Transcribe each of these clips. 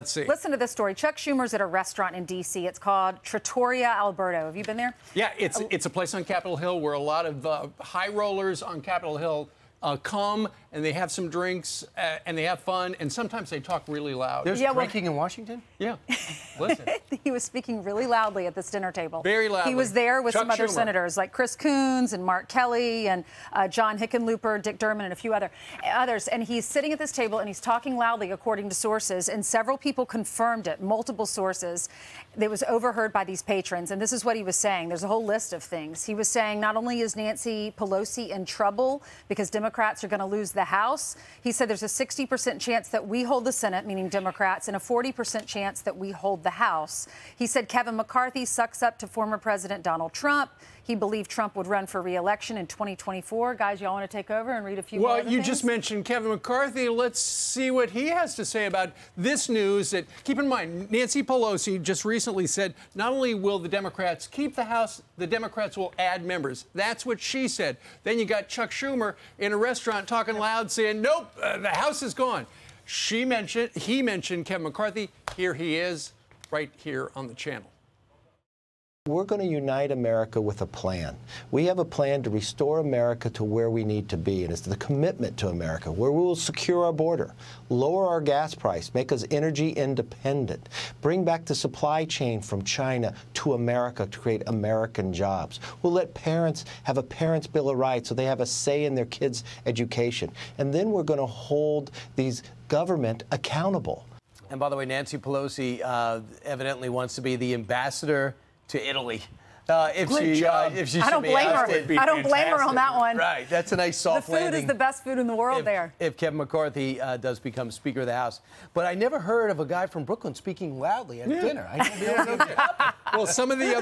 Let's see. Listen to this story. Chuck Schumer's at a restaurant in D.C. It's called Trattoria Alberto. Have you been there? Yeah, it's a place on Capitol Hill where a lot of high rollers on Capitol Hill come and they have some drinks and they have fun, and sometimes they talk really loud. There's drinking in Washington? Yeah. Listen. He was speaking really loudly at this dinner table. Very loudly. He was there with Chuck some other Schumer. senators like Chris Coons and Mark Kelly and John Hickenlooper, Dick Durbin, and a few others. And he's sitting at this table and he's talking loudly, according to sources. And several people confirmed it, multiple sources. It was overheard by these patrons. And this is what he was saying. There's a whole list of things. He was saying not only is Nancy Pelosi in trouble because Democrats are going to lose the House, he said there's a 60% chance that we hold the Senate, meaning Democrats, and a 40% chance that we hold the House. He said Kevin McCarthy sucks up to former President Donald Trump. He believed Trump would run for re-election in 2024. Guys, y'all want to take over and read a few more Well, you just mentioned Kevin McCarthy. Let's see what he has to say about this news. That, keep in mind, Nancy Pelosi just recently said not only will the Democrats keep the House, the Democrats will add members. That's what she said. Then you got Chuck Schumer in a restaurant talking loud saying, nope, the House is gone. He mentioned Kevin McCarthy. Here he is, right here on the channel. We're going to unite America with a plan. We have a plan to restore America to where we need to be, and it's the commitment to America, where we will secure our border, lower our gas price, make us energy independent, bring back the supply chain from China to America to create American jobs. We'll let parents have a Parents' Bill of Rights so they have a say in their kids' education. And then we're going to hold these government accountable. And by the way, Nancy Pelosi evidently wants to be the ambassador to Italy. If she I don't blame her. I don't blame her on that one. Right, that's a nice soft landing. The food is the best food in the world there. If Kevin McCarthy does become Speaker of the House. But I never heard of a guy from Brooklyn speaking loudly at dinner. Well, some of the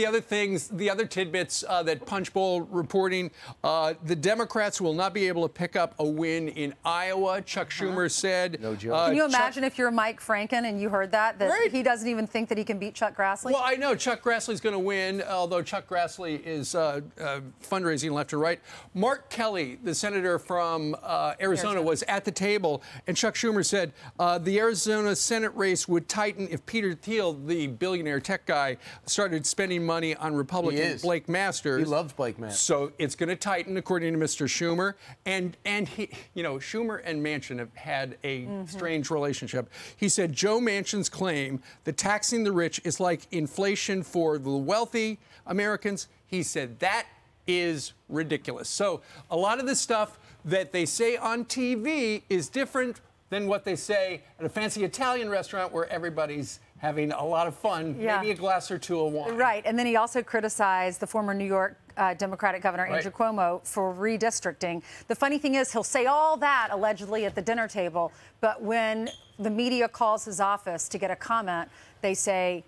other things, the other tidbits that Punchbowl reporting, the Democrats will not be able to pick up a win in Iowa. Chuck Schumer said. No joke. Can you imagine if you're Mike Franken and you heard that Right. he doesn't even think that he can beat Chuck Grassley? Well, I know Chuck Grassley's going to win, although Chuck Grassley is fundraising left and right. Mark Kelly, the senator from Arizona, was at the table, and Chuck Schumer said the Arizona Senate race would tighten if Peter Thiel, the billionaire tech guy, started spending money on Republican Blake Masters. He loves Blake Masters. So it's going to tighten, according to Mr. Schumer. And he, you know, Schumer and Manchin have had a strange relationship. He said Joe Manchin's claim that taxing the rich is like inflation for the wealthy Americans, he said that is ridiculous. So a lot of the stuff that they say on TV is different than what they say at a fancy Italian restaurant where everybody's having a lot of fun, maybe a glass or two of wine. Right, and then he also criticized the former New York Democratic Governor Andrew Cuomo for redistricting. The funny thing is he'll say all that allegedly at the dinner table, but when the media calls his office to get a comment, they say,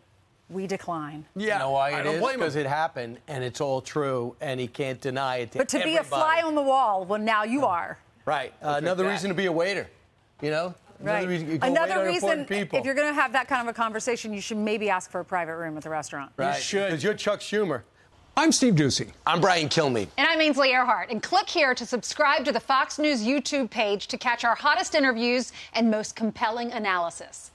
we decline. Yeah, you know why it is? Because it happened, and it's all true, and he can't deny it to But to everybody. be a fly on the wall, well, now you are. Right. Another reason to be a waiter, you know? Right. Another reason, if you're going to have that kind of a conversation, you should maybe ask for a private room at the restaurant. Right. You should. Because you're Chuck Schumer. I'm Steve Ducey. I'm Brian Kilmeade. And I'm Ainsley Earhart. And click here to subscribe to the Fox News YouTube page to catch our hottest interviews and most compelling analysis.